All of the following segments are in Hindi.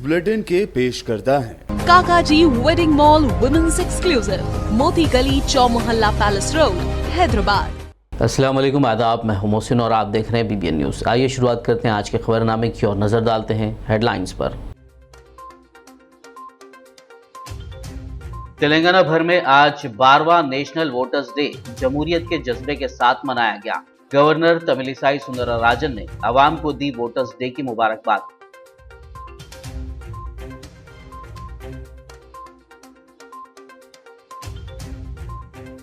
बुलेटिन के पेश करता है काकाजी वेडिंग मॉल वुमेन्स एक्सक्लूसिव, मोती गली, चौमोहल्ला पैलेस रोड, हैदराबाद। अस्सलाम वालेकुम, आदाब। मैं हूं मोहसिन और आप देख रहे हैं BBN न्यूज़। आइए शुरुआत करते हैं आज के खबरनामे की और नजर डालते हैं हेडलाइंस पर। तेलंगाना भर में आज 12वां नेशनल वोटर्स डे जमहूरियत के जज्बे के साथ मनाया गया। गवर्नर तमिलिसाई सुंदरराजन ने आवाम को दी वोटर्स डे की मुबारकबाद।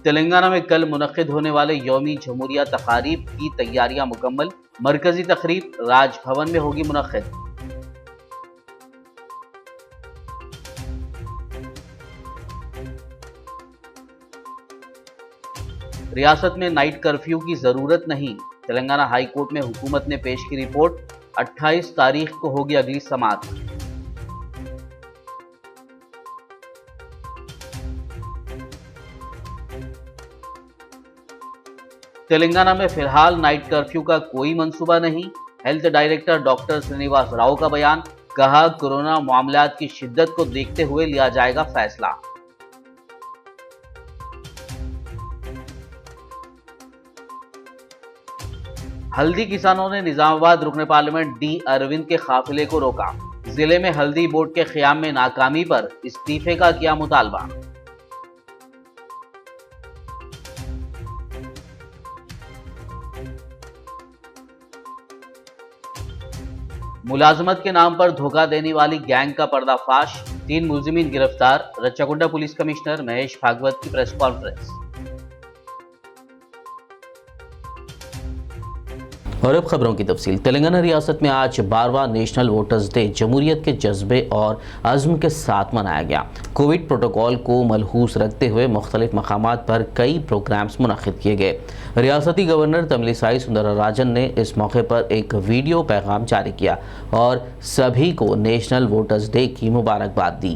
तेलंगाना में कल मुनक्किद होने वाले यौमी जमहूरिया तकारीब की तैयारियां मुकम्मल। मरकजी तकरीब राजभवन में होगी मुनक्किद। रियासत में नाइट कर्फ्यू की जरूरत नहीं। तेलंगाना हाई कोर्ट में हुकूमत ने पेश की रिपोर्ट। 28 तारीख को होगी अगली समाअत। तेलंगाना में फिलहाल नाइट कर्फ्यू का कोई मंसूबा नहीं। Health director doctor Srinivas Rao का बयान, कहा कोरोना मामलात की शिद्दत को देखते हुए लिया जाएगा फैसला। हल्दी किसानों ने निजामाबाद रुकन पार्लियामेंट डी अरविंद के काफिले को रोका। जिले में हल्दी बोर्ड के क़याम में नाकामी पर इस्तीफे का किया मुतालबा। मुलाजमत के नाम पर धोखा देने वाली गैंग का पर्दाफाश, 3 मुलजिमीन गिरफ्तार। रच्चाकुंडा पुलिस कमिश्नर महेश भागवत की प्रेस कॉन्फ्रेंस। और अब खबरों की तफसील। तेलंगाना रियासत में आज 12वां नेशनल वोटर्स डे जमहूरियत के जज्बे और अज़्म के साथ मनाया गया। कोविड प्रोटोकॉल को मलहूस रखते हुए मुख्तलिफ मकामात पर कई प्रोग्राम्स मुनक्किद किए गए। रियासती गवर्नर तमिलिसाई सुंदरराजन ने इस मौके पर एक वीडियो पैगाम जारी किया और सभी को नेशनल वोटर्स डे की मुबारकबाद दी।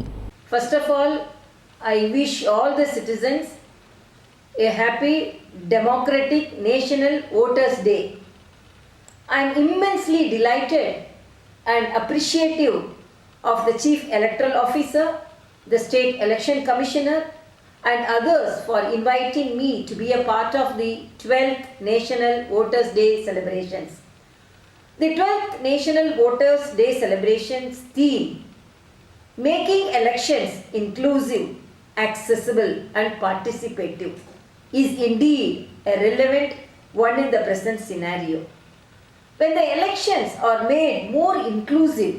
First of all, I wish all the citizens a happy democratic national voters day. I am immensely delighted and appreciative of the Chief Electoral Officer, the State Election Commissioner and others for inviting me to be a part of the 12th National Voters Day celebrations. The 12th National Voters Day celebrations theme, making elections inclusive, accessible and participative, is indeed a relevant one in the present scenario. When the elections are made more inclusive,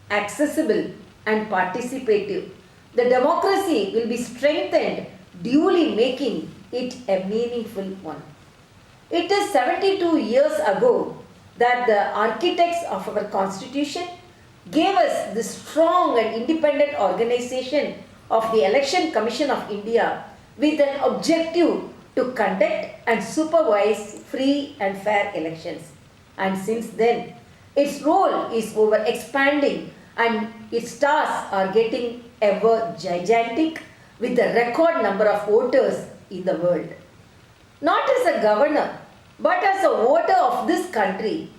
accessible and participative, the democracy will be strengthened, duly making it a meaningful one. It is 72 years ago that the architects of our constitution gave us the strong and independent organization of the Election Commission of India with an objective to conduct and supervise free and fair elections. And since then, its role is over expanding and its tasks are getting ever gigantic with the record number of voters in the world. Not as a governor, but as a voter of this country,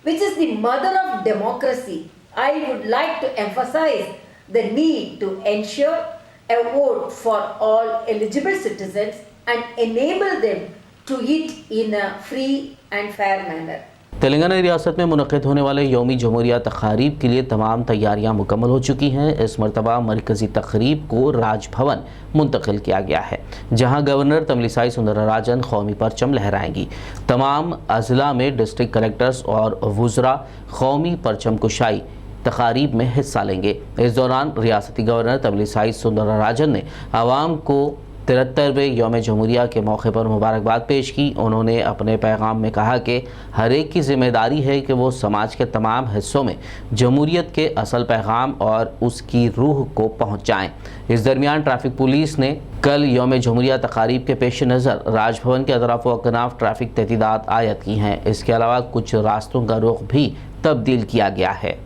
which is the mother of democracy, I would like to emphasize the need to ensure a vote for all eligible citizens and enable them to it in a free and fair manner. Telangana रियासत में मुनक्किद होने वाले यौमी जमहूरिया तकारीब के लिए तमाम तैयारियां मुकम्मल हो चुकी हैं। इस मरतबा मरकजी तकरीब को राजभवन मुंतकिल किया गया है, जहां गवर्नर तमिलिसाई सुंदरराजन कौमी परचम लहराएंगी। तमाम अजला में डिस्ट्रिक्ट कलेक्टर्स और वुज़रा कौमी परचम कुशाई तकारीब में हिस्सा लेंगे। इस दौरान रियासती गवर्नर तमिलिसाई सुंदरराजन ने आवाम को 73वें यौम जमहूरिया के मौके पर मुबारकबाद पेश की। उन्होंने अपने पैगाम में कहा कि हर एक की जिम्मेदारी है कि वो समाज के तमाम हिस्सों में जमहूरियत के असल पैगाम और उसकी रूह को पहुँचाएँ। इस दरमियान ट्रैफिक पुलिस ने कल यौम जमहूरिया तकारीब के पेश नज़र राजभवन के अतराफ व अकनाफ ट्रैफिक तहदीदात आयद की हैं। इसके अलावा कुछ रास्तों का रुख भी तब्दील किया गया है।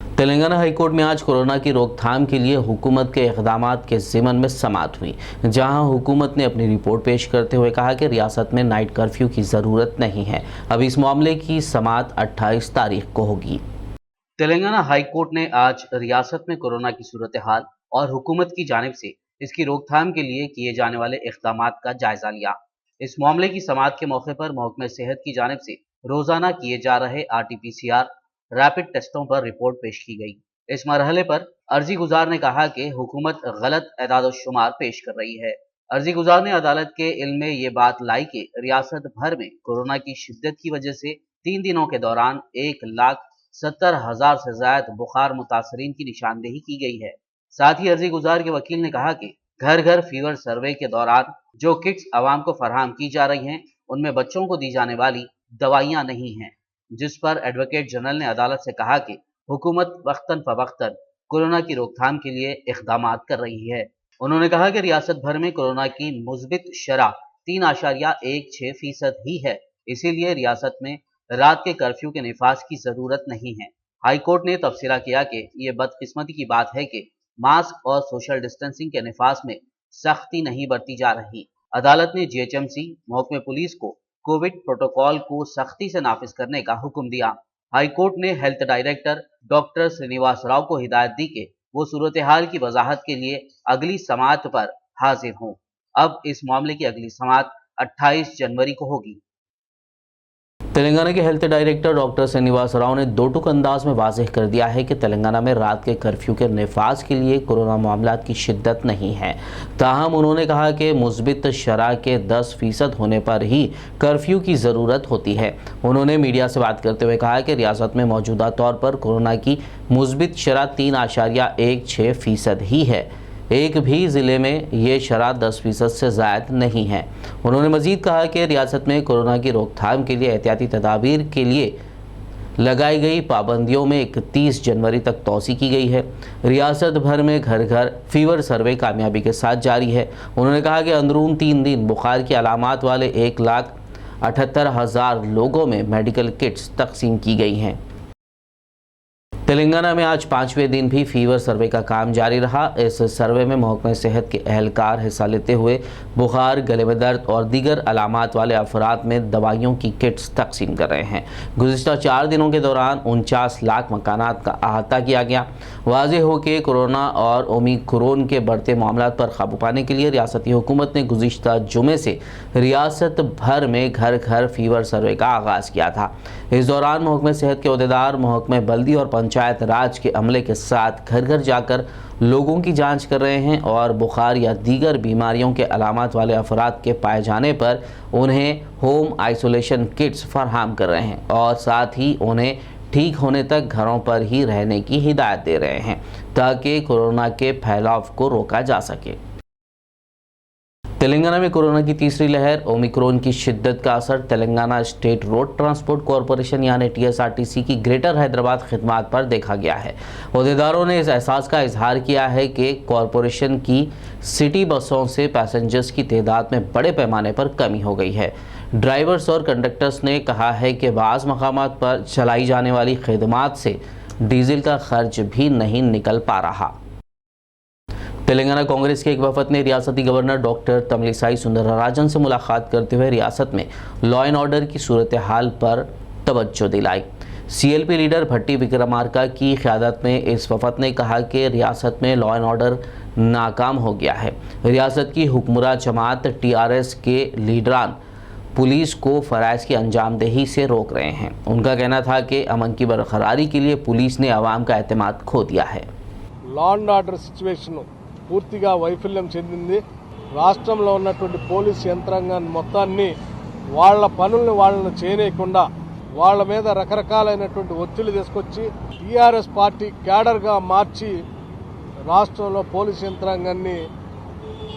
तेलंगाना हाई कोर्ट में आज कोरोना की रोकथाम के लिए हुकूमत के इक़दामात के ज़िमन में समाअत हुई, जहां हुकूमत ने अपनी रिपोर्ट पेश करते हुए कहा कि रियासत में नाइट कर्फ्यू की ज़रूरत नहीं है। अब इस मामले की समाअत 28 तारीख को होगी। तेलंगाना हाई कोर्ट ने आज रियासत में कोरोना की सूरत हाल और हुकूमत की जानिब से इसकी रोकथाम के लिए किए जाने वाले इक़दाम का जायजा लिया। इस मामले की समाअत के मौके पर महकमे सेहत की जानिब से रोजाना किए जा रहे RT-PCR रैपिड टेस्टों पर रिपोर्ट पेश की गई। इस मरहले पर अर्जी गुजार ने कहा कि हुकूमत गलत एदाद शुमार पेश कर रही है। अर्जी गुजार ने अदालत के इल्म में ये बात लाई कि रियासत भर में कोरोना की शिद्दत की वजह से 3 दिनों के दौरान 1,70,000 से ज्यादा बुखार मुतासरीन की निशानदेही की गई है। साथ ही अर्जी गुजार के वकील ने कहा कि घर घर फीवर सर्वे के दौरान जो किट्स आवाम को फराहम की जा रही हैं उनमें बच्चों को दी जाने वाली दवाइयां नहीं हैं, जिस पर एडवोकेट जनरल ने अदालत से कहा कि हुकूमत वक्तन फवक्तन कोरोना की रोकथाम के लिए इक़दाम कर रही है। उन्होंने कहा कि रियासत भर में कोरोना की मुस्बित शरह 3.16% ही है, इसीलिए रियासत में रात के कर्फ्यू के निफाज की जरूरत नहीं है। हाई कोर्ट ने तबसरा किया कि ये बदकिस्मती की बात है कि मास्क और सोशल डिस्टेंसिंग के निफाज में सख्ती नहीं बरती जा रही। अदालत ने GHMC महकमे पुलिस को कोविड प्रोटोकॉल को सख्ती से नाफिज करने का हुक्म दिया। हाई कोर्ट ने health director doctor Srinivas Rao को हिदायत दी कि वो सूरत हाल की वजाहत के लिए अगली समाअत पर हाजिर हों। अब इस मामले की अगली समाअत 28 जनवरी को होगी। तेलंगाना के health director doctor Srinivas Rao ने दो टूक अंदाज में वाज़ेह कर दिया है कि तेलंगाना में रात के कर्फ्यू के निफाज के लिए कोरोना मामलात की शिद्दत नहीं है। ताहम उन्होंने कहा कि मुस्बित शरह के 10% होने पर ही कर्फ्यू की ज़रूरत होती है। उन्होंने मीडिया से बात करते हुए कहा कि रियासत में मौजूदा तौर पर कोरोना की मुस्बित शरह 3.16% ही है। एक भी ज़िले में ये शरह 10% से ज़ायद नहीं है। उन्होंने मज़ीद कहा कि रियासत में कोरोना की रोकथाम के लिए एहतियाती तदाबीर के लिए लगाई गई पाबंदियों में 31 जनवरी तक तोसी की गई है। रियासत भर में घर घर फीवर सर्वे कामयाबी के साथ जारी है। उन्होंने कहा कि अंदरून 3 दिन बुखार की अलामात वाले 1,78,000 लोगों में मेडिकल किट्स तकसीम की गई हैं। तेलंगाना में आज 5वें दिन भी फीवर सर्वे का काम जारी रहा। इस सर्वे में महकमे सेहत के अहलकार हिस्सा लेते हुए बुखार, गले में दर्द और दीगर अलामात वाले अफराद में दवाइयों की किट्स तकसीम कर रहे हैं। गुज़िश्ता 4 दिनों के दौरान 49 लाख मकानात का अहाता किया गया। वाज़ेह हो कि कोरोना और ओमिक्रॉन के बढ़ते मामलात पर काबू पाने के लिए रियासती हुकूमत ने गुज़िश्ता जुमे से रियासत भर में घर घर फीवर सर्वे का आगाज़ किया था। इस दौरान महकमे सेहत के अहदेदार महकमे बल्दी और पंचायत राज के अमले के साथ घर घर जाकर लोगों की जांच कर रहे हैं और बुखार या दीगर बीमारियों के अलामात वाले अफराद के पाए जाने पर उन्हें होम आइसोलेशन किट्स फराहम कर रहे हैं और साथ ही उन्हें ठीक होने तक घरों पर ही रहने की हिदायत दे रहे हैं ताकि कोरोना के फैलाव को रोका जा सके। तेलंगाना में कोरोना की तीसरी लहर ओमिक्रॉन की शिद्दत का असर Telangana state road transport corporation यानी TSRTC की ग्रेटर हैदराबाद खिदमात पर देखा गया है। अहदेदारों ने इस एहसास का इजहार किया है कि कॉरपोरेशन की सिटी बसों से पैसेंजर्स की तादाद में बड़े पैमाने पर कमी हो गई है। ड्राइवर्स और कंडक्टर्स ने कहा है कि बाज़ मकामात पर चलाई जाने वाली खिदमात से डीजल का खर्च भी नहीं निकल पा रहा। तेलंगाना कांग्रेस के एक वफद ने रियासती गवर्नर डॉक्टर तमिलिसाई सुंदरराजन से मुलाकात करते हुए रियासत में लॉ एंड ऑर्डर की सूरत हाल पर तवज्जो दिलाई। CLP लीडर भट्टी विक्रमार्का की क़यादत में इस वफद ने कहा कि रियासत में लॉ एंड ऑर्डर नाकाम हो गया है। रियासत की हुक्मरान जमात TRS के लीडरान पुलिस को फ़राइज़ की अंजामदेही से रोक रहे हैं। उनका कहना था कि अमन की बरकरारी के लिए पुलिस ने आवाम का एतमाद खो दिया है। లా అండ్ ఆర్డర్ సిచ్యువేషన్ పూర్తిగా వైఫల్యం చెందింది। రాష్ట్రంలో ఉన్నటువంటి పోలీస్ యంత్రాంగాన్ని మొత్తాన్ని వాళ్ళ పనుల్ని వాళ్ళని చేయలేకుండా వాళ్ళ మీద రకరకాలైనటువంటి ఒత్తిళ్లు తీసుకొచ్చి TRS పార్టీ క్యాడర్గా మార్చి రాష్ట్రంలో పోలీస్ యంత్రాంగాన్ని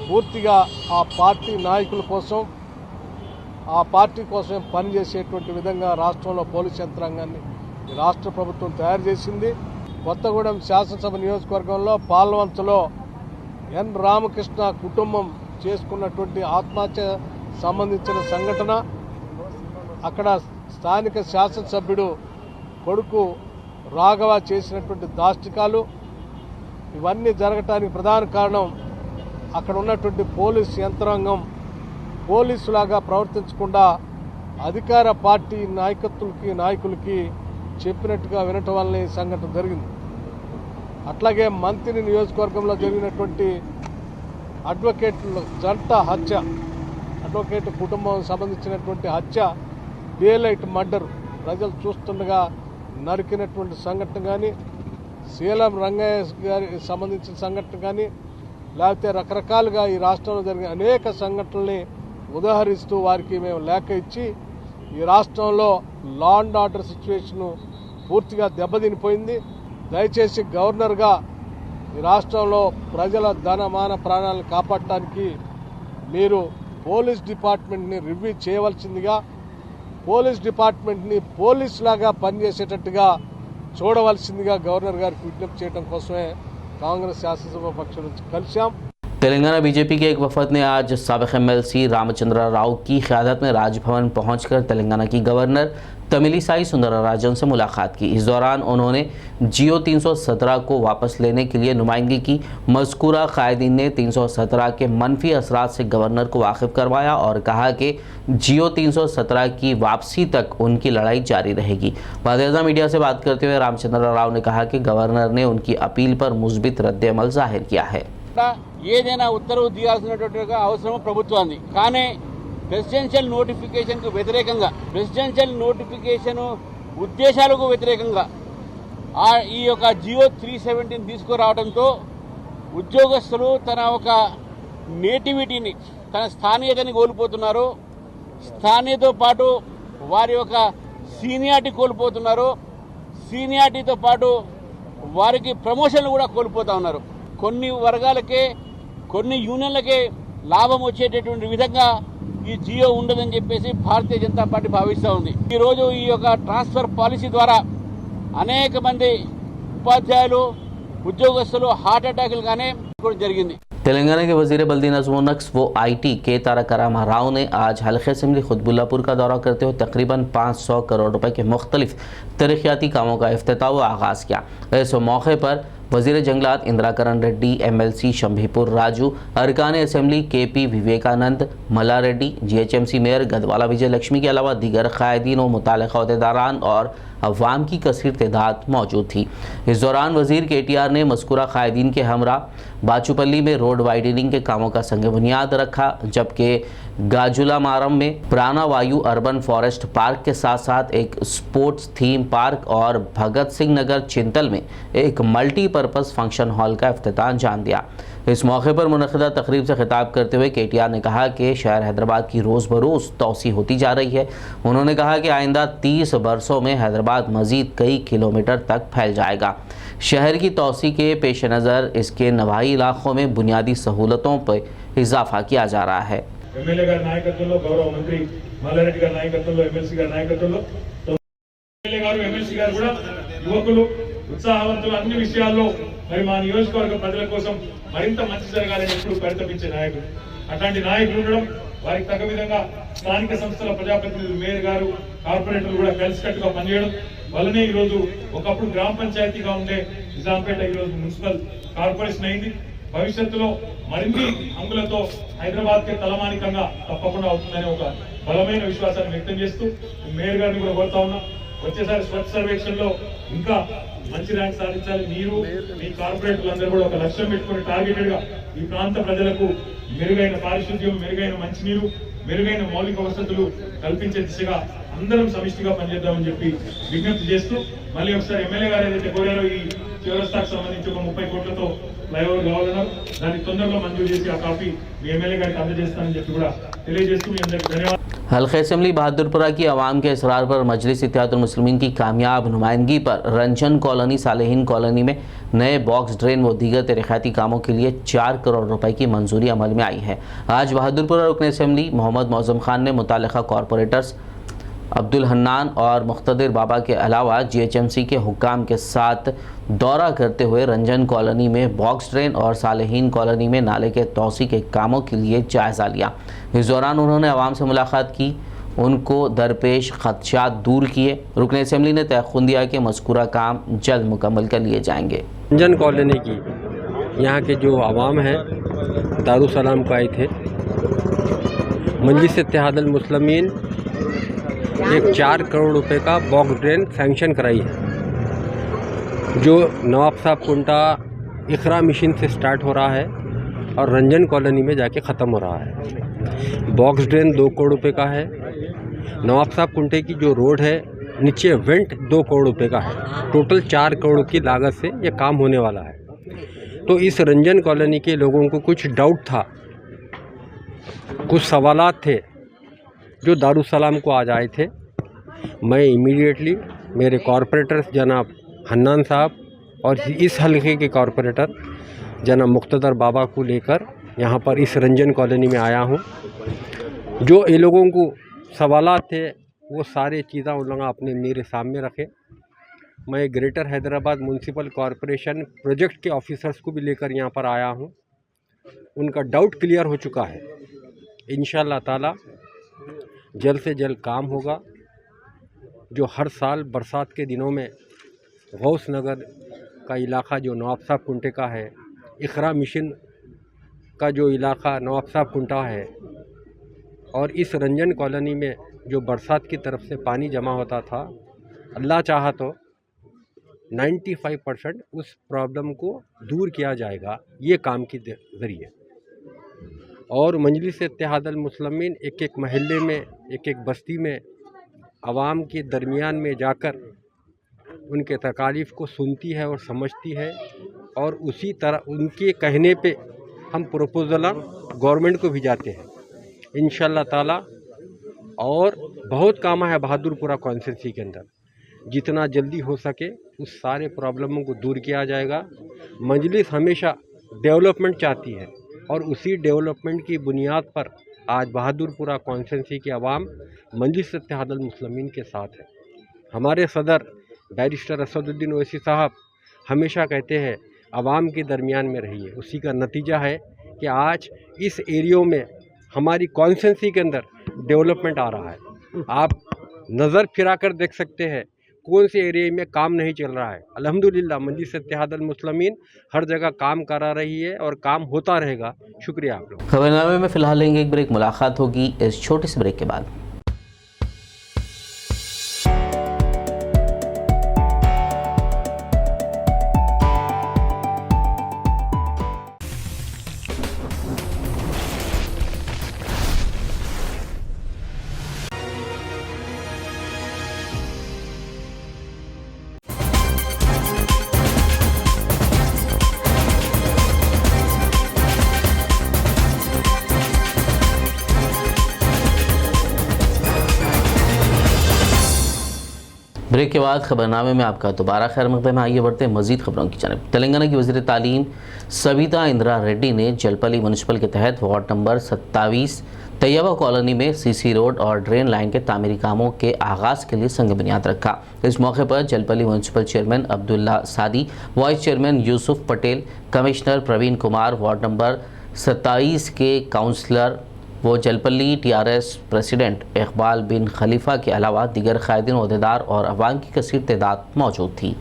పూర్తిగా ఆ పార్టీ నాయకుల కోసం ఆ పార్టీ కోసం పనిచేసేటువంటి విధంగా రాష్ట్రంలో పోలీస్ యంత్రాంగాన్ని రాష్ట్ర ప్రభుత్వం తయారు చేసింది। కొత్తగూడెం శాసనసభ నియోజకవర్గంలో పాల్వంచలో ఎన్ రామకృష్ణ కుటుంబం చేసుకున్నటువంటి ఆత్మహత్య సంబంధించిన సంఘటన, అక్కడ స్థానిక శాసనసభ్యుడు కొడుకు రాఘవ చేసినటువంటి దాష్టికాలు, ఇవన్నీ జరగటానికి ప్రధాన కారణం అక్కడ ఉన్నటువంటి పోలీస్ యంత్రాంగం పోలీసులాగా ప్రవర్తించకుండా అధికార పార్టీ నాయకులకి చెప్పినట్టుగా వినటం వల్ల ఈ సంఘటన జరిగింది. అట్లాగే మంత్రి నియోజకవర్గంలో జరిగినటువంటి అడ్వకేట్ల జంట హత్య, అడ్వకేట్ కుటుంబం సంబంధించినటువంటి హత్య, డేలైట్ మర్డర్ ప్రజలు చూస్తుండగా నరికినటువంటి సంఘటన కానీ, శీలం రంగయ్య గారికి సంబంధించిన సంఘటన కానీ, లేకపోతే రకరకాలుగా ఈ రాష్ట్రంలో జరిగిన అనేక సంఘటనల్ని ఉదాహరిస్తూ వారికి మేము లేఖ ఇచ్చి ఈ రాష్ట్రంలో లా అండ్ ఆర్డర్ సిచ్యువేషన్ పూర్తిగా దెబ్బతినిపోయింది. దయచేసి గవర్నర్గా ఈ రాష్ట్రంలో ప్రజల ధనమాన ప్రాణాలను కాపాడటానికి మీరు పోలీస్ డిపార్ట్మెంట్ని రివ్యూ చేయవలసిందిగా, పోలీస్ డిపార్ట్మెంట్ని పోలీస్ లాగా పనిచేసేటట్టుగా చూడవలసిందిగా గవర్నర్ గారికి విజ్ఞప్తి చేయడం కోసమే కాంగ్రెస్ శాసనసభ పక్షం నుంచి కలిశాం. तेलंगाना बीजेपी के एक वफद ने आज साबिक एमएलसी रामचंद्र राव की क़यादत में राजभवन पहुंचकर तेलंगाना की गवर्नर तमिलिसाई सुंदरराजन से मुलाकात की। इस दौरान उन्होंने जियो 317 को वापस लेने के लिए नुमाइंदगी की। मज़कूरा कायदीन ने 317 के मनफी असरात से गवर्नर को वाकिफ़ करवाया और कहा कि जियो 317 की वापसी तक उनकी लड़ाई जारी रहेगी। वादेजा मीडिया से बात करते हुए रामचंद्र राव ने कहा कि गवर्नर ने उनकी अपील पर मुस्बित रद्द-ए-अमल जाहिर किया है। ఏదైనా ఉత్తర్వు తీయాల్సినటువంటి అవసరం ప్రభుత్వాన్ని, కానీ ప్రెసిడెన్షియల్ నోటిఫికేషన్ కు వ్యతిరేకంగా, ప్రెసిడెన్షియల్ నోటిఫికేషన్ ఉద్దేశాలకు వ్యతిరేకంగా ఈ యొక్క జియో 317 తీసుకురావడంతో ఉద్యోగస్తులు తన ఒక నేటివిటీని, తన స్థానియతని కోల్పోతున్నారు. స్థానియతతో పాటు వారి యొక్క సీనియారిటీ కోల్పోతున్నారు. సీనియారిటీతో పాటు వారికి ప్రమోషన్లు కూడా కోల్పోతా ఉన్నారు. కొన్ని వర్గాలకే, కొన్ని యూనియన్లకే లాభం వచ్చేటటువంటి విధంగా ఈ జియో ఉండదని చెప్పేసి భారతీయ జనతా పార్టీ భావిస్తూ ఉంది. ఈరోజు ఈ యొక్క ట్రాన్స్ఫర్ పాలసీ ద్వారా అనేక మంది ఉపాధ్యాయులు, ఉద్యోగస్తులు హార్ట్ అటాకులుగానే కూడా జరిగింది. तेलंगाना के वजीर बल्दी नज़्म नक्श व IT के तारक रामा राव ने आज हल्के असेंबली खुतबुल्लापुर का दौरा करते हुए तकरीबन 500 करोड़ रुपए के मुख्तलिफ तरक्याती कामों का इफ्तिताह व आगाज़ किया। इस मौके पर वजीर जंगलात इंदिराकरण रेड्डी, MLC शंभीपुर राजू, अरकान असेंबली KP विवेकानंद, मला रेड्डी, GHMC मेयर गदवाला विजय लक्ष्मी के अलावा दीगर कायदीन व मुतालिका अहदेदारान और अवाम की कसीर तादाद मौजूद थी। इस दौरान वजीर KTR ने मज़कूरा कायदीन के हमरा बाचूपल्ली में रोड वाइडनिंग के कामों का संग बुनियाद रखा, जबकि गाजुला मारम में प्राणवायु अर्बन फॉरेस्ट पार्क के साथ साथ एक स्पोर्ट्स थीम पार्क और भगत सिंह नगर चिंतल में एक मल्टीपर्पज़ फंक्शन हॉल का इफ्तिताह जान दिया। इस मौके पर मुनक़िदा तकरीब से खिताब करते हुए KTR ने कहा कि शहर हैदराबाद की रोज़ बरोज़ तोसी होती जा रही है। उन्होंने कहा कि आइंदा 30 बरसों में हैदराबाद मज़ीद कई किलोमीटर तक फैल जाएगा। शहर की तोसी के पेश नज़र इसके नवाही इलाकों में बुनियादी सहूलतों पर इजाफा किया जा रहा है। ఎమ్మెల్యే గారి నాయకత్వంలో, గౌరవ మంత్రి మల్లారెడ్డి గారి నాయకత్వంలో, MLC గారి నాయకత్వంలో, ఎమ్మెల్యే గారు, MLC గారు కూడా యువకులు, ఉత్సాహవంతులు, అన్ని విషయాల్లో మరి మా నియోజకవర్గ ప్రజల కోసం మరింత మంచి జరగాలని ఎప్పుడు పరితపించే నాయకులు. అట్లాంటి నాయకులు ఉండడం, వారికి తగ్గ విధంగా స్థానిక సంస్థల ప్రజాప్రతినిధులు, మేయర్ గారు, కార్పొరేటర్లు కూడా కలిసికట్టుగా పనిచేయడం వల్లనే ఈరోజు ఒకప్పుడు గ్రామ పంచాయతీగా ఉండే నిజాంపేట ఈరోజు మున్సిపల్ కార్పొరేషన్ అయింది. భవిష్యత్తులో మరిన్ని అంగులతో హైదరాబాద్ కే తలమానికంగా తప్పకుండా అవుతుందనే ఒక బలమైన విశ్వాసాన్ని వ్యక్తం చేస్తూ మేయర్ గారిని కూడా కోరుతా ఉన్నాం. వచ్చేసారి స్వచ్ఛ సర్వేక్షణ్ లో ఇంకా మంచి ర్యాంక్ సాధించాలి. మీరు మీ కార్పొరేటర్లు అందరూ కూడా ఒక లక్ష్యం పెట్టుకుని టార్గెటెడ్ గా ఈ ప్రాంత ప్రజలకు మెరుగైన పారిశుద్ధ్యం, మెరుగైన మంచినీరు, మెరుగైన మౌలిక వసతులు కల్పించే దిశగా అందరం సమిష్టిగా పనిచేద్దామని చెప్పి విజ్ఞప్తి చేస్తూ మళ్ళీ ఒకసారి ఎమ్మెల్యే గారు ఏదైతే కోరారో ఈ చివరస్తాకు సంబంధించి ఒక 30 కోట్లతో ఫ్లైఓవర్ కావాలన్నారు, దాన్ని తొందరలో మంజూరు చేసి ఆ కాపీ మీ ఎమ్మెల్యే గారికి అందజేస్తానని చెప్పి కూడా తెలియజేస్తూ మీ అందరికీ ధన్యవాదాలు। हल्के असेंबली बहादुरपुरा की आवाम के इसरार पर मजलिस इत्तेहादुल मुस्लिमीन की कामयाब नुमाइंदगी पर रंजन कॉलोनी, सालेहीन कॉलोनी में नए बॉक्स ड्रेन व दीगर तरक्याती कामों के लिए 4 करोड़ रुपए की मंजूरी अमल में आई है। आज बहादुरपुरा रुकन असेंबली मोहम्मद मौज़म खान ने मुतालिका कॉरपोरेटर्स अब्दुल हन्नान और मुख्तदिर बाबा के अलावा GHMC के हुक्काम के साथ दौरा करते हुए रंजन कॉलोनी में बॉक्स ड्रेन और सालेहीन कॉलोनी में नाले के तोसी के कामों के लिए जायज़ा लिया। इस दौरान उन्होंने आवाम से मुलाकात की, उनको दरपेश खदशात दूर किए। रुकन असेंबली ने तयक़ुन दिया कि मज़कूरा काम जल्द मुकम्मल कर लिए जाएंगे। रंजन कॉलोनी की यहाँ के जो आवाम हैं दारुसलाम को आए थे, मजलिस इत्तेहादुल मुस्लिमीन एक 4 करोड़ रुपए का बॉक्स ड्रेन सैंक्शन कराई है, जो नवाब साहब कुंटा इकरा मिशन से स्टार्ट हो रहा है और रंजन कॉलोनी में जाके ख़त्म हो रहा है। बॉक्स ड्रेन 2 करोड़ रुपए का है। नवाब साहब कुंटे की जो रोड है नीचे वेंट 2 करोड़ रुपए का है। टोटल 4 करोड़ की लागत से ये काम होने वाला है। तो इस रंजन कॉलोनी के लोगों को कुछ डाउट था, कुछ सवालात थे जो दारुसलाम को आज आए थे। मैं इमीडिएटली मेरे कॉरपोरेटर जनाब हन्नान साहब और इस हल्के के कॉरपोरेटर जनाब मुख्तदर बाबा को लेकर यहाँ पर इस रंजन कॉलोनी में आया हूँ। जो ये लोगों को सवालात थे वो सारे चीज़ें उन लोग अपने मेरे सामने रखे। मैं greater Hyderabad municipal corporation project के ऑफिसर्स को भी लेकर यहाँ पर आया हूँ। उनका डाउट क्लियर हो चुका है। इंशाअल्लाह ताला जल्द से जल्द काम होगा। जो हर साल बरसात के दिनों में गौस नगर का इलाका जो नवाब साहब कुंटे का है, इकरा मिशन का जो इलाका नवाब साहब कुंटा है और इस रंजन कॉलोनी में जो बरसात की तरफ से पानी जमा होता था, अल्लाह चाहा तो 95% उस प्रॉब्लम को दूर किया जाएगा ये काम के ज़रिए। और मजलिस इत्तेहादुल मुस्लिमीन एक एक महल्ले में, एक एक बस्ती में आवाम के दरमियान में जाकर उनके तकालीफ को सुनती है और समझती है, और उसी तरह उनके कहने पे हम प्रपोजल गवर्नमेंट को भिजाते हैं इंशाअल्लाह ताला। और बहुत काम है बहादुरपुरा कॉन्स्टिट्यूंसी के अंदर, जितना जल्दी हो सके उस सारे प्रॉब्लमों को दूर किया जाएगा। मजलिस हमेशा डेवलपमेंट चाहती है और उसी डेवलपमेंट की बुनियाद पर आज बहादुरपुरा कॉन्स्टिट्यूंसी के अवाम मजलिस इत्तेहादुल मुस्लिमीन के साथ है। हमारे सदर बैरिस्टर असदुद्दीन ओवैसी साहब हमेशा कहते हैं अवाम के दरमियान में रहिए। उसी का नतीजा है कि आज इस एरियो में हमारी कॉन्स्टिट्यूंसी के अंदर डेवलपमेंट आ रहा है। आप नज़र फिरा कर देख सकते हैं कौन से एरिया में काम नहीं चल रहा है। अल्हम्दुलिल्लाह मजलिस इत्तेहादुल मुस्लिमीन हर जगह काम करा रही है और काम होता रहेगा। शुक्रिया आप लोग। खबरनामे में फ़िलहाल लेंगे एक ब्रेक। मुलाकात होगी इस छोटे से ब्रेक के बाद। ब्रेक के बाद खबरनामे में आपका दोबारा खैर मकदम है। आइए बढ़ते हैं मजीद खबरों की जानिब। तेलंगाना की वज़ीर तालीम सविता इंदिरा रेड्डी ने जलपल्ली म्यूनसिपल के तहत वार्ड नंबर 27 तैयबा कॉलोनी में सीसी रोड और ड्रेन लाइन के तामीरी कामों के आगाज़ के लिए संग बुनियाद रखा। इस मौके पर Jalpally municipal chairman Abdullah Sadi, vice chairman Yusuf Patel, commissioner Praveen Kumar, ward number 27 के काउंसलर वो जलपल्ली TRS प्रेसिडेंट इकबाल बिन खलीफा के अलावा दीगर कायदीन, ओहदेदार और अवाम की कसीर तादाद मौजूद थी।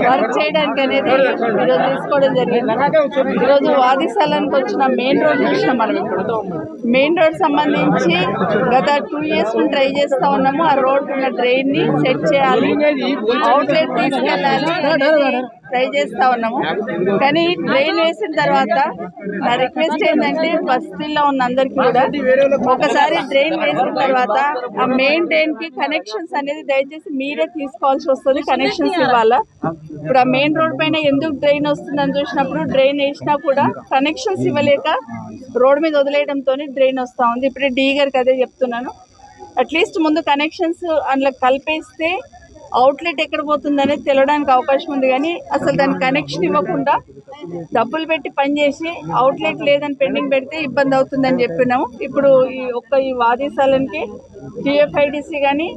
వర్క్ చేయడానికి అనేది ఈరోజు తీసుకోవడం జరిగింది. ఈరోజు వాదిస్థలానికి వచ్చిన మెయిన్ రోడ్ చూసినాం మనం. ఇప్పుడు మెయిన్ రోడ్ సంబంధించి గత 2 years నుంచి ట్రై చేస్తూ ఉన్నాము. ఆ రోడ్ ఉన్న డ్రైన్ ని సెట్ చేయాలి, అవుట్లెట్ తీసుకెళ్ళాలి, ట్రై చేస్తూ ఉన్నాము. కానీ డ్రైన్ వేసిన తర్వాత నా రిక్వెస్ట్ ఏంటంటే బస్తీల్లో ఉన్న అందరికీ కూడా ఒకసారి డ్రైన్ వేసిన తర్వాత ఆ మెయిన్ డ్రైన్ కి కనెక్షన్స్ అనేది దయచేసి మీరే తీసుకోవాల్సి వస్తుంది. కనెక్షన్స్ ఇవ్వాలా. ఇప్పుడు ఆ మెయిన్ రోడ్ పైన ఎందుకు డ్రైన్ వస్తుందని చూసినప్పుడు డ్రైన్ వేసినా కూడా కనెక్షన్స్ ఇవ్వలేక రోడ్ మీద వదిలేయడంతో డ్రైన్ వస్తూ ఉంది. ఇప్పుడే డీ గారికి అదే చెప్తున్నాను. అట్లీస్ట్ ముందు కనెక్షన్స్ అందులో కలిపేస్తే అవుట్లెట్ ఎక్కడ పోతుందనేది తెలియడానికి అవకాశం ఉంది. కానీ అసలు దాని కనెక్షన్ ఇవ్వకుండా డబ్బులు పెట్టి పనిచేసి అవుట్లెట్ లేదని పెండింగ్ పెడితే ఇబ్బంది అవుతుందని చెప్పినాము. ఇప్పుడు ఈ వాదిస్థలానికి TFIDC కానీ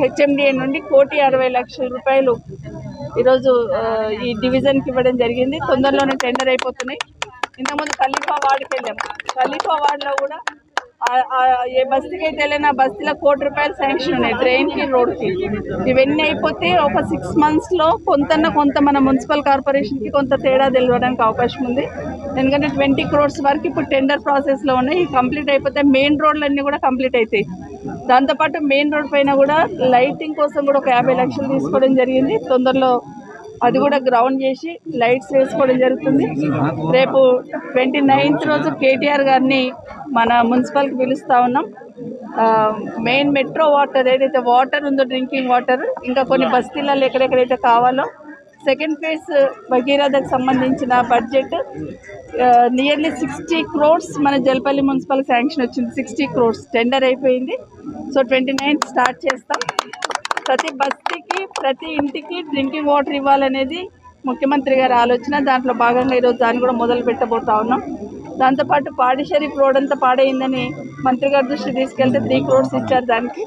HMDA నుండి 1,60,00,000 రూపాయలు ఈరోజు ఈ డివిజన్కి ఇవ్వడం జరిగింది. తొందరలోనే టెండర్ అయిపోతున్నాయి. ఇంతకుముందు ఖలీఫా వార్డుకి వెళ్ళాము. ఖలీఫా వార్డులో కూడా ఏ బస్తీకి అయితే వెళ్ళినా బస్తీలో ₹1 కోటి శాంక్షన్ ఉన్నాయి డ్రైన్కి రోడ్కి. ఇవన్నీ అయిపోతే ఒక 6 monthsలో కొంత మన మున్సిపల్ కార్పొరేషన్కి కొంత తేడా తెలియడానికి అవకాశం ఉంది. ఎందుకంటే 20 crores వరకు ఇప్పుడు టెండర్ ప్రాసెస్లో ఉన్నాయి. కంప్లీట్ అయిపోతే మెయిన్ రోడ్లన్నీ కూడా కంప్లీట్ అవుతాయి. దాంతోపాటు మెయిన్ రోడ్ పైన కూడా లైటింగ్ కోసం కూడా ఒక 50 లక్షలు తీసుకోవడం జరిగింది. తొందరలో అది కూడా గ్రౌండ్ చేసి లైట్స్ వేసుకోవడం జరుగుతుంది. రేపు 29th రోజు కేటీఆర్ గారిని మన మున్సిపల్కి పిలుస్తూ ఉన్నాం. మెయిన్ మెట్రో వాటర్ ఏదైతే వాటర్ ఉందో డ్రింకింగ్ వాటర్ ఇంకా కొన్ని బస్తీలలో ఎక్కడెక్కడైతే కావాలో సెకండ్ ఫేజ్ భగీరథకు సంబంధించిన బడ్జెట్ నియర్లీ 60 crores మన జల్పల్లి మున్సిపల్ శాంక్షన్ వచ్చింది. 60 crores టెండర్ అయిపోయింది. సో 29th స్టార్ట్ చేస్తాం. ప్రతి బస్తీకి ప్రతి ఇంటికి డ్రింకింగ్ వాటర్ ఇవ్వాలనేది ముఖ్యమంత్రి గారి ఆలోచన. దాంట్లో భాగంగా ఈరోజు దాన్ని కూడా మొదలు పెట్టబోతా ఉన్నాం. దాంతోపాటు పాడి షరీఫ్ రోడ్ అంతా పాడైందని మంత్రి గారి దృష్టి తీసుకెళ్తే 3 crores ఇచ్చారు. దానికి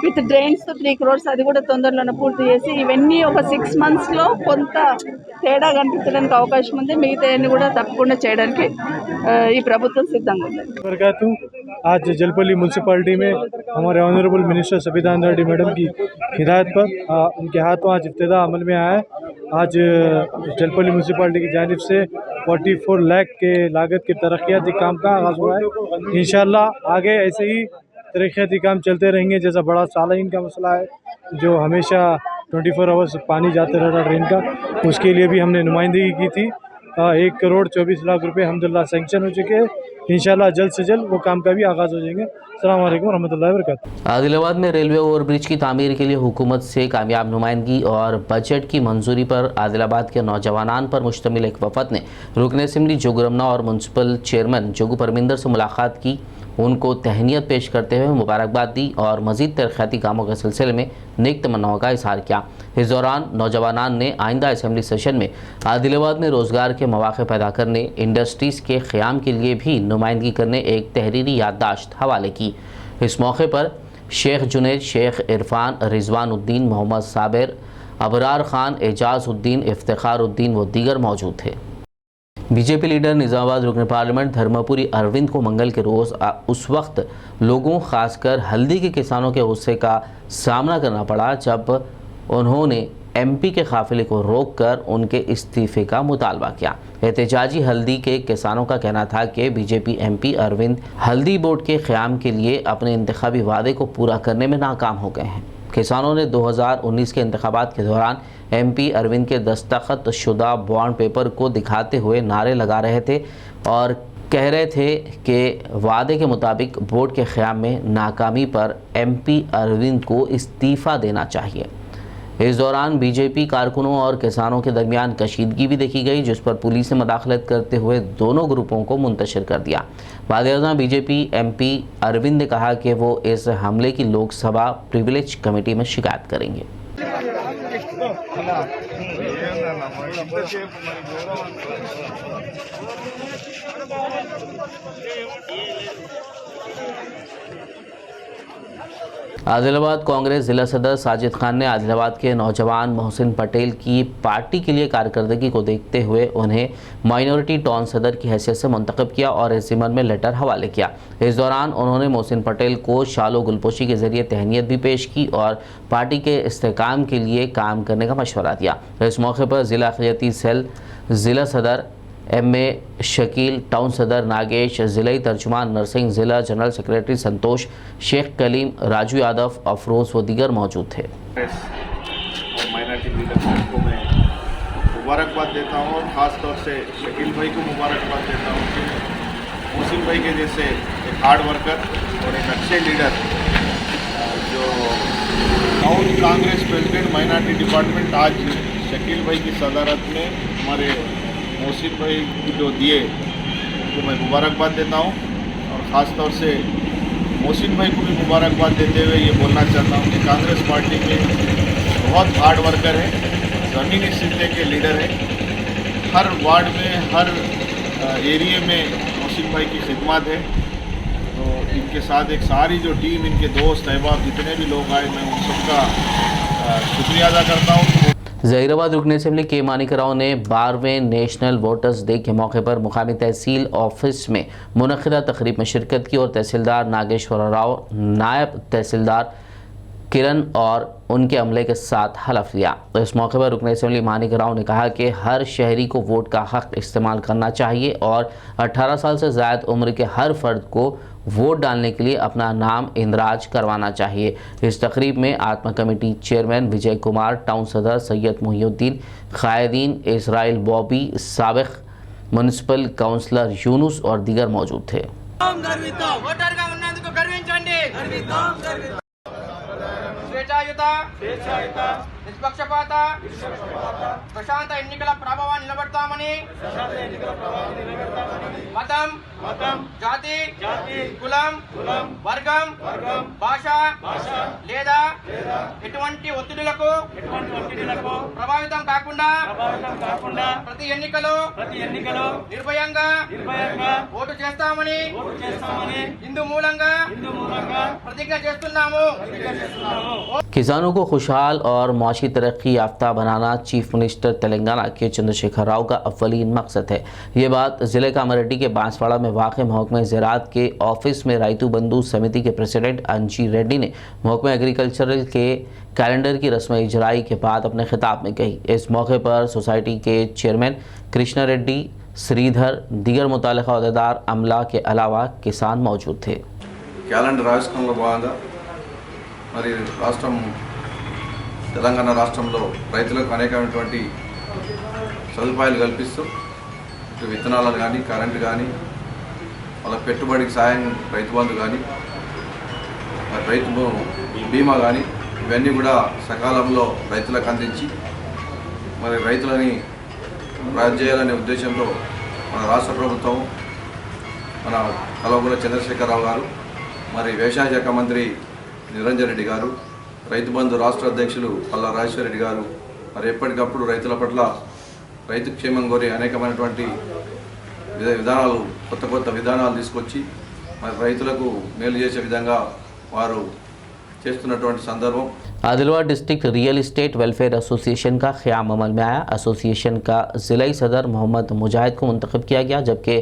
విత్ డ్రైన్స్తో 3 crores అది కూడా తొందరలోనే పూర్తి చేసి ఇవన్నీ ఒక 6 monthsలో కొంత తేడా కనిపించడానికి అవకాశం ఉంది. మిగతా అన్ని కూడా తప్పకుండా చేయడానికి ఈ ప్రభుత్వం సిద్ధంగా ఉంది. आज जलपल्ली म्यूनसिपालिटी में हमारे honourable minister Sabita Reddy madam की हिदायत पर उनके हाथों आज इब्तिदा अमल में आया है। आज जलपल्ली म्यूनसिपालिटी की जानिब से 44 लाख के लागत के तरक्याती काम का आगाज़ हुआ है। इंशाअल्लाह आगे ऐसे ही तरक्याती काम चलते रहेंगे। जैसा बड़ा सालाइन का मसला है जो हमेशा 24 आवर्स पानी जाते रहता ट्रेन का, उसके लिए भी हमने नुमाइंदगी की थी। 1 करोड़ 24 लाख रुपए अल्हम्दुलिल्लाह सैंक्शन हो चुके हैं। इंशाल्लाह जल्द से जल्द वो काम का भी आगाज़ हो जाएंगे। अस्सलाम वालेकुम रहमतुल्लाहि व बरकातहू। आदिलाबाद में रेलवे ओवरब्रिज की तामीर के लिए हुकूमत से कामयाब नुमाइंदगी और बजट की मंजूरी पर आदिलाबाद के नौजवानान पर मुश्तमिल एक वफद ने रुकन असेंबली जोगुरमना और म्यूनसिपल चेयरमैन जोगू परमिंदर से मुलाकात की। उनको तहनीत पेश करते हुए मुबारकबाद दी और मज़ीद तरक्याती कामों के सिलसिले में नेक तमन्नाओं का इजहार किया। इस दौरान नौजवानान ने आइंदा असेंबली सेशन में आदिलाबाद में रोज़गार के मौक़े पैदा करने, इंडस्ट्रीज़ के क़याम के लिए भी नुमाइंदगी करने एक तहरीरी याददाश्त हवाले की। इस मौके पर शेख जुनैद, शेख इरफान, रिजवानुद्दीन, मोहम्मद साबिर, अबरार ख़ान, एजाज़ुद्दीन, इफ्तिखारुद्दीन व दीगर मौजूद थे। बीजेपी लीडर निज़ामाबाद रुकन पार्लियामेंट धर्मपुरी अरविंद को मंगल के रोज़ उस वक्त लोगों खासकर हल्दी के किसानों के गुस्से का सामना करना पड़ा जब उन्होंने एमपी के काफिले को रोककर उनके इस्तीफे का मुतालबा किया। एहतजाजी हल्दी के किसानों का कहना था कि बीजेपी एमपी अरविंद हल्दी बोर्ड के क़याम के लिए अपने इंतखाबी वादे को पूरा करने में नाकाम हो गए हैं। किसानों ने 2019 के इंतखाबात के दौरान एमपी अरविंद के दस्तखत शुदा बॉन्ड पेपर को दिखाते हुए नारे लगा रहे थे और कह रहे थे कि वादे के मुताबिक बोर्ड के क़याम में नाकामी पर एमपी अरविंद को इस्तीफ़ा देना चाहिए। इस दौरान बीजेपी कारकुनों और किसानों के दरमियान कशीदगी भी देखी गई, जिस पर पुलिस ने मदाखलत करते हुए दोनों ग्रुपों को मुंतशिर कर दिया। वादे-ए-आज़म बीजेपी एमपी अरविंद ने कहा कि वो इस हमले की लोकसभा प्रिविलेज कमेटी में शिकायत करेंगे। आदिलाबाद कांग्रेस जिला सदर साजिद खान ने आदिलाबाद के नौजवान मोहसिन पटेल की पार्टी के लिए कारकर्दगी को देखते हुए उन्हें माइनॉरिटी टाउन सदर की हैसियत से मुंतखब किया और इस ज़िम्मन में लेटर हवाले किया। इस दौरान उन्होंने मोहसिन पटेल को शालो गुलपोशी के जरिए तहनीत भी पेश की और पार्टी के इस्तेकाम के लिए काम करने का मशवरा दिया। इस मौके पर ज़िला अक़लियती सेल ज़िला सदर एम.ए. शकील, टाउन सदर नागेश, ज़िला तर्जुमान नरसिंह, ज़िला जनरल सेक्रेटरी संतोष, शेख कलीम, राजू यादव, अफरोज़ व दीगर मौजूद थे। माइनॉरिटी लीडरशिप को मैं मुबारकबाद देता हूँ और ख़ास तौर से शकील भाई को मुबारकबाद देता हूँ कि मोहसिन भाई के जैसे एक हार्ड वर्कर और एक अच्छे लीडर जो town Congress president minority department आज शकील भाई की सदारत में हमारे मोहसिन भाई को जो दिए उनको मैं मुबारकबाद देता हूँ और ख़ास तौर से मोहसिन भाई को भी मुबारकबाद देते हुए ये बोलना चाहता हूँ कि कांग्रेस पार्टी के बहुत हार्ड वर्कर है, ज़मीनी सतह के लीडर है। हर वार्ड में, हर एरिए में मोहसिन भाई की खिदमत है। तो इनके साथ एक सारी जो टीम, इनके दोस्त अहबाब जितने भी लोग आए, मैं उन सबका शुक्रिया अदा करता हूँ। जहीराबाद रुकन असेंबली के मानिकराव ने 12वें नेशनल वोटर्स डे के मौके पर मुकामी तहसील ऑफिस में मुनक़िदा तकरीब में शिरकत की और तहसीलदार नागेश्वर राव, नायब तहसीलदार किरण और उनके अमले के साथ हलफ लिया। इस मौके पर रुकन असेंबली मानिकराव ने कहा कि हर शहरी को वोट का हक इस्तेमाल करना चाहिए और 18 साल से ज़ायद उम्र के हर फर्द को वोट डालने के लिए अपना नाम इंदराज करवाना चाहिए। इस तकरीब में आत्मा committee chairman Vijay Kumar, town सदर सैयद मुहिउद्दीन, कायदीन इसराइल बॉबी, साबिक म्युनिसिपल काउंसलर यूनुस और दीगर मौजूद थे। నిష్పక్షపాత ప్రశాంత ఎన్నికల ప్రభావాన్ని నిలబెడతామని మతం జాతి కులం వర్గం భాష లేదా ఎటువంటి ఒత్తిడులకు ప్రభావితం కాకుండా ప్రతి ఎన్నికలో నిర్భయంగా ఓటు చేస్తామని హిందూ మూలంగా ప్రతిజ్ఞ చేస్తున్నాము। किसानों को खुशहाल और माशी तरक्की याफ्ता बनाना चीफ मिनिस्टर तेलंगाना के चंद्रशेखर राव का अव्वलीन मकसद है। ये बात ज़िले कामारेड्डी के बांसवाड़ा में वाक़ महकमे ज़राअत के ऑफिस में राइतु बंधु समिति के प्रेसिडेंट अंजी रेड्डी ने महकमे एग्रीकल्चरल के कैलेंडर की रस्म इजराई के बाद अपने खिताब में कही। इस मौके पर सोसाइटी के चेयरमैन कृष्णा रेड्डी, श्रीधर, दीगर मुताल्लिक़ा अहदेदार, अमला के अलावा किसान मौजूद थे। క్యాలెండర్ ఆవిష్కరణలో భాగంగా మరి రాష్ట్రం తెలంగాణ రాష్ట్రంలో రైతులకు అనేకమైనటువంటి సదుపాయాలు కల్పిస్తూ ఇటు విత్తనాలు కానీ కరెంటు కానీ వాళ్ళ పెట్టుబడికి సాయం రైతు బంధు కానీ రైతు బీమా కానీ ఇవన్నీ కూడా సకాలంలో రైతులకు అందించి మరి రైతులని రాజు చేయాలనే ఉద్దేశంతో మన రాష్ట్ర ప్రభుత్వం మన కల్వకుంట్ల చంద్రశేఖరరావు గారు, మరి వ్యవసాయ శాఖ మంత్రి నిరంజన్ రెడ్డి గారు, రైతు బంధు రాష్ట్ర అధ్యక్షులు పల్లా రాజేశ్వర రెడ్డి గారు మరి ఎప్పటికప్పుడు రైతుల పట్ల రైతు క్షేమం కోరి అనేకమైనటువంటి విధానాలు కొత్త విధానాలు తీసుకొచ్చి మరి రైతులకు మేలు చేసే విధంగా వారు చేస్తున్నటువంటి సందర్భం। Adilabad district real estate welfare association का क़याम अमल में आया। एसोसिएशन का ज़िलाई सदर मोहम्मद मुजाहिद को मुंतखब किया गया, जबकि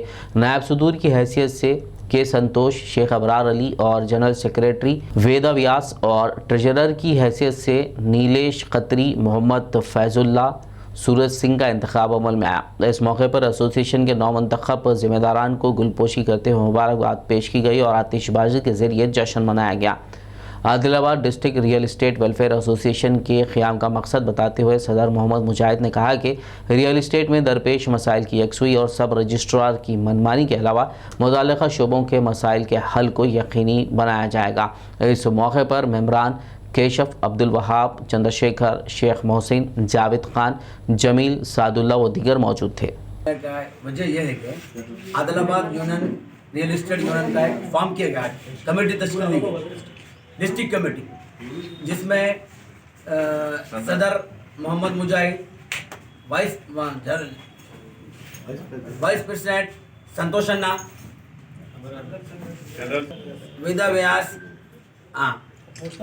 नायब सदूर की हैसियत से के संतोष, शेख अबरार अली और जनरल सेक्रेटरी वेदा व्यास और ट्रेजरर की हैसियत से नीलेश खत्री, मोहम्मद फैजुल्ला, सूरज सिंह का इंतखाब अमल में आया। इस मौके पर एसोसिएशन के 9 मुंतखब ज़िम्मेदारान को गुलपोशी करते हुए मुबारकबाद पेश की गई और आतिशबाजी के ज़रिए जश्न मनाया गया। Adilabad district real estate welfare association के क़याम का मकसद बताते हुए सदर मोहम्मद मुजाहिद ने कहा कि रियल इस्टेट में दरपेश मसाइल की यकसुई और सब रजिस्ट्रार की मनमानी के अलावा मुताल्लिक़ा शोबों के मसाइल के हल को यकीनी बनाया जाएगा। इस मौके पर मेम्बरान केशफ, अब्दुल वहाब, चंद्रशेखर, शेख मोहसिन, जावेद खान, जमील, सादुल्ला व दीगर मौजूद थे। वजह यह है कि Adilabad union real estate union का एक फॉर्म किया गया, कमेटी तश्कील दी गई, डिस्ट्रिक्ट कमेटी, जिसमें सदर मोहम्मद मुजाहिद, वाइस प्रेसिडेंट संतोष अन्ना, वेदा व्यास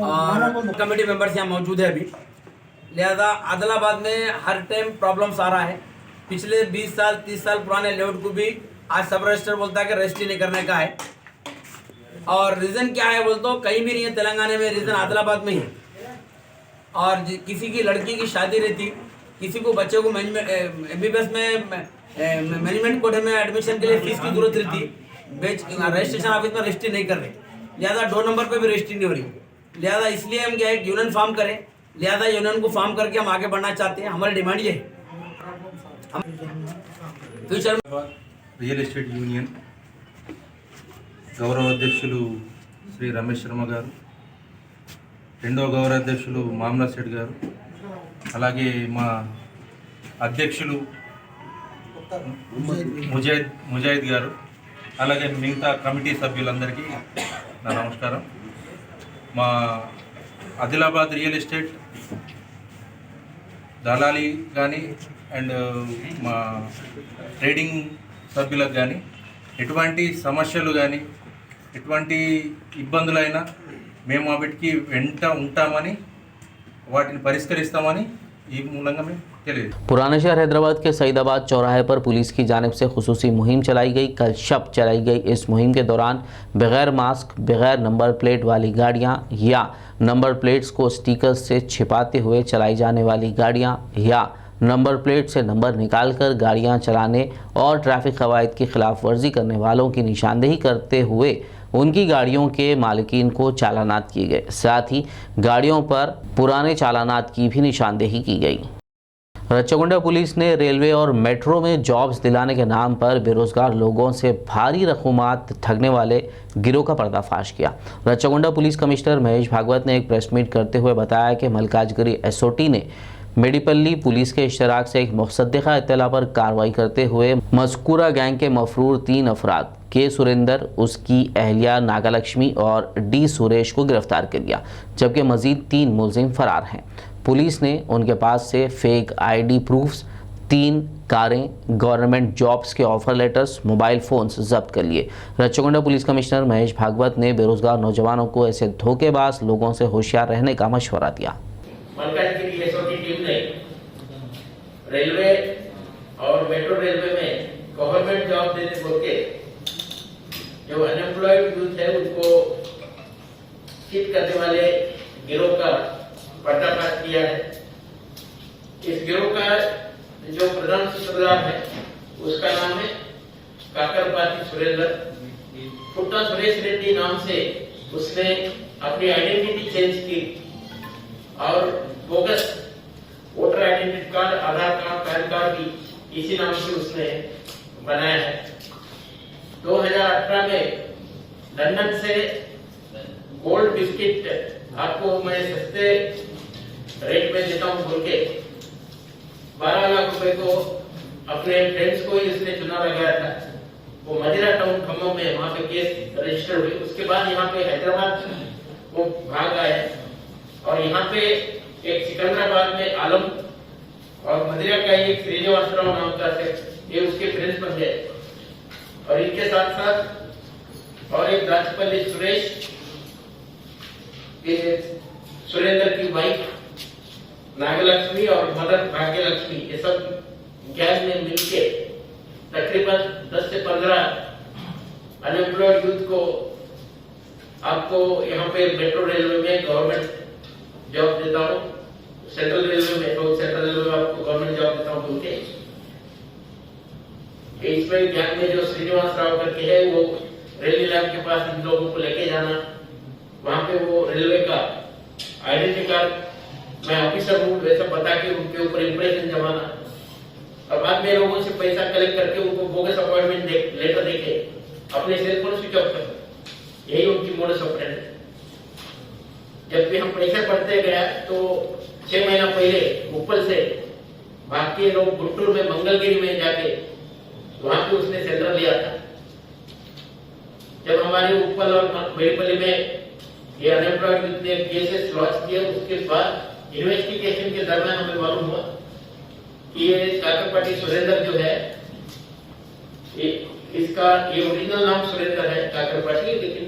और कमेटी मेंबर्स यहाँ मौजूद है अभी। लिहाजा आदिलाबाद में हर टाइम प्रॉब्लम्स आ रहा है। पिछले 20 साल 30 साल पुराने लेआउट को भी आज सब रजिस्टर बोलता है कि रजिस्ट्री नहीं करने का है। और रीज़न क्या है बोल तो कहीं भी नहीं है तेलंगाना में, रीज़न आदिलाबाद में ही। और किसी की लड़की की शादी रहती, किसी को बच्चे को MBBS में मैनेजमेंट कोटे में एडमिशन के लिए फीस की जरूरत रहती, रजिस्ट्रेशन ऑफिस में रजिस्ट्री नहीं कर रहे, लिहाजा 2 नंबर पे भी रजिस्ट्री नहीं हो रही। लिहाजा इसलिए हम क्या है यूनियन फॉर्म करें, लिहाजा यूनियन को फॉर्म करके हम आगे बढ़ना चाहते हैं। हमारी डिमांड ये है फ्यूचर रियल एस्टेट यूनियन గౌరవ అధ్యక్షులు శ్రీ రమేష్ శర్మ గారు, రెండవ గౌరవ అధ్యక్షులు మామలా సెట్ గారు, అలాగే మా అధ్యక్షులు ముజాహిద్ గారు, అలాగే మిగతా కమిటీ సభ్యులందరికీ నా నమస్కారం। మా ఆదిలాబాద్ రియల్ ఎస్టేట్ దళాలి కానీ అండ్ మా ట్రేడింగ్ సభ్యులకు కానీ ఎటువంటి సమస్యలు కానీ ఎటువంటి ఇబ్బందులైనా మేము వాటికి వెంట ఉంటామని, వాటిని పరిష్కరిస్తామని ఈ మూలంగా మేము తెలియదు. पुराने शहर हैदराबाद के सईदाबाद चौराहे पर पुलिस की जानिब से खुसूसी मुहिम चलाई गई। कल शब चलाई गई इस मुहिम के दौरान बगैर मास्क, बगैर नंबर प्लेट वाली गाड़ियां या नंबर प्लेट्स को स्टिकर से छिपाते हुए चलाई जाने वाली गाड़ियां या नंबर प्लेट से नंबर निकालकर गाड़ियां चलाने और ट्रैफिक कवायद की खिलाफ वर्जी करने वालों की निशानदेही करते हुए उनकी गाड़ियों के मालिकीन को चालानात किए गए। साथ ही गाड़ियों पर पुराने चालानात की भी निशानदेही की गई। रच्चागुंडा पुलिस ने रेलवे और मेट्रो में जॉब्स दिलाने के नाम पर बेरोजगार लोगों से भारी रकूमात ठगने वाले गिरोह का पर्दाफाश किया। रच्चागुंडा पुलिस कमिश्नर महेश भागवत ने एक प्रेस मीट करते हुए बताया कि मलकाजगिरी एसओटी ने मेडिपल्ली पुलिस के इश्तराक से एक मुसद्दिक़ा इत्तला पर कार्रवाई करते हुए मज़कूरा गैंग के मफरूर 3 अफराद के सुरेंदर, उसकी अहलिया नागालक्ष्मी और डी सुरेश को गिरफ्तार कर लिया, जबकि मज़ीद 3 मुलजिम फरार हैं। पुलिस ने उनके पास से फेक आईडी प्रूफ्स, 3 कारें, गवर्नमेंट जॉब्स के ऑफर लेटर्स, मोबाइल फ़ोन्स जब्त कर लिए। रच्चागुंडा पुलिस कमिश्नर महेश भागवत ने बेरोजगार नौजवानों को ऐसे धोखेबाज लोगों से होशियार रहने का मशवरा दिया। मलकाजगिरी एसओटी टीम ने रेलवे और मेट्रो रेलवे में गवर्नमेंट जॉब देने बोल के जो अनएम्प्लॉयड यूथ है उनको चीट करने वाले गिरोह का पर्दाफाश किया है। इस गिरोह का जो प्रधान सूत्रधार है उसका नाम है काकरपाती सुरेंद्र। पुट्टा सुरेश रेड्डी नाम से उसने अपनी आइडेंटिटी चेंज की और बोगस वोटर आइडेंटिटी कार्ड, आधार कार्ड, पैन कार्ड भी इसी नाम से उसने बनाया है। 2018 में लंदन से गोल्ड बिस्किट आपको मैं सस्ते रेट में देता हूं बोल के 12 लाख रुपए को अपने फ्रेंड्स को ही उसने चुना लगाया था। वो मदिरा टाउन खम्मम में वहां पे केस रजिस्टर हुई। उसके बाद यहाँ पे हैदराबाद वो भाग आए और यहाँ पे एक सिकंदराबाद में आलम और मदिरा का एक श्रीनिवासराव नाम का ये उसके फ्रेंड्स बन गए और इनके साथ साथ और एक राजपल्ली सुरेश, सुरेंद्र की वाइफ नागलक्ष्मी और मदर भाग्यलक्ष्मी, ये सब गैंग में मिलके तकरीबन 10 से 15 अनएम्प्लॉयड यूथ को आपको यहाँ पे मेट्रो रेलवे में गवर्नमेंट जॉब देता हूँ, सेंट्रल रेलवे में तो सेंट्रल रेलवे में आपको गवर्नमेंट जॉब देता हूँ बोल के इसमें गैंग में जो श्रीनिवास राव करके है वो रेलवे लाइन के पास इन लोगों को लेके जाना, वहां पे वो रेलवे का आइडेंटिटी कार्ड मैं ऑफिसर हूँ वैसा बता के उनके ऊपर इंप्रेशन जमाना और बाद में लोगों से पैसा कलेक्ट करके उनको बोगस अपॉइंटमेंट लेटर देके अपने सेल फोन स्विच ऑफ करना, यही उनकी मोडस ऑपरेंडी है। जब भी हम पैसा पढ़ते गया तो 6 महीना पहले ऊपर से बाकी लोग गुंटूर में मंगलगिरी में जाके वहां पे उसने सेंटर लिया था। जब हमारे उपल और मेडिपल्ली में ये अनएम्प्लॉयड यूथ ने केसेस लॉन्च किए उसके बाद इन्वेस्टिगेशन के दरमियान हमें मालूम हुआ कि ये काकरपाटी सुरेंद्र जो है इसका ये ओरिजिनल नाम सुरेंद्र है काकरपाटी, लेकिन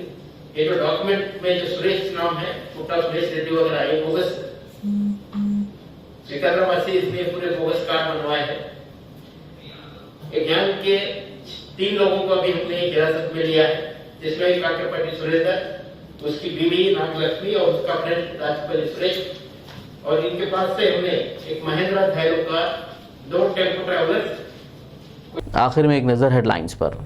ये जो डॉक्यूमेंट में जो सुरेश नाम है पुट्टा सुरेश रेड्डी वगैरह ये बोगस सिकंदराबाद से इसने पूरे बोगस कार्ड बनवाए हैं। गैंग के 3 लोगों को अभी हमने हिरासत में लिया है, जिसमें काकरपाटी सुरेंद्र, उसकी बीवी नागलक्ष्मी और उसका फ्रेंड राजपल्ली सुरेश और इनके पास से हमने एक महिंद्रा थायरो का 2 टेम्पो ट्रैवलर्स। आखिर में एक नजर हेडलाइंस पर।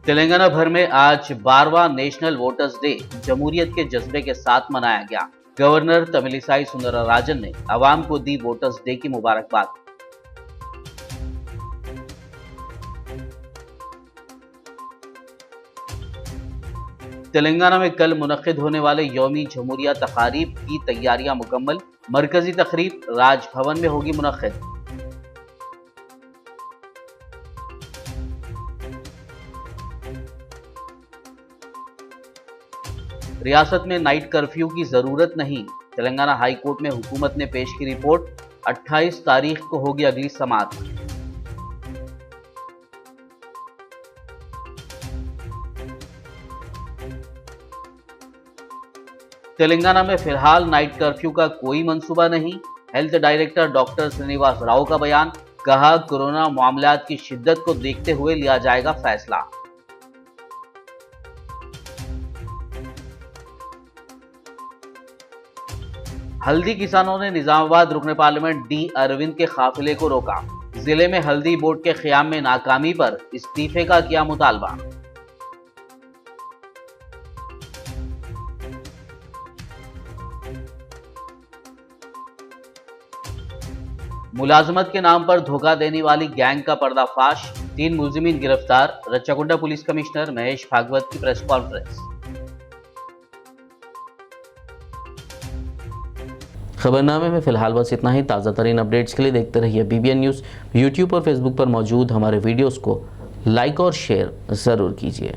तेलंगाना भर में आज 12वां नेशनल वोटर्स डे जमहूरियत के जज्बे के साथ मनाया गया। गवर्नर तमिलिसाई सुंदरराजन ने आवाम को दी वोटर्स डे की मुबारकबाद। तेलंगाना में कल मुनक्किद होने वाले यौमी जमहूरिया तकारीब की तैयारियां मुकम्मल। मरकजी तकरीब राजभवन में होगी मुनक्किद। रियासत में नाइट कर्फ्यू की जरूरत नहीं, तेलंगाना हाई कोर्ट में हुकूमत ने पेश की रिपोर्ट। 28 तारीख को होगी अगली समाअत। तेलंगाना में फिलहाल नाइट कर्फ्यू का कोई मंसूबा नहीं, health director doctor Srinivas Rao का बयान। कहा, कोरोना मामलात की शिद्दत को देखते हुए लिया जाएगा फैसला। हल्दी किसानों ने निजामाबाद रुकने पार्लियामेंट डी अरविंद के काफिले को रोका। जिले में हल्दी बोर्ड के क़याम में नाकामी पर इस्तीफे का किया मुतालबा। मुलाजमत के नाम पर धोखा देने वाली गैंग का पर्दाफाश, 3 मुलजिमीन गिरफ्तार। रच्चाकुंडा पुलिस कमिश्नर महेश भागवत की प्रेस कॉन्फ्रेंस। खबरनामे में फिलहाल बस इतना ही। ताज़ा तरीन अपडेट्स के लिए देखते रहिए BBN न्यूज़। यूट्यूब और फेसबुक पर मौजूद हमारे वीडियोस को लाइक और शेयर ज़रूर कीजिए।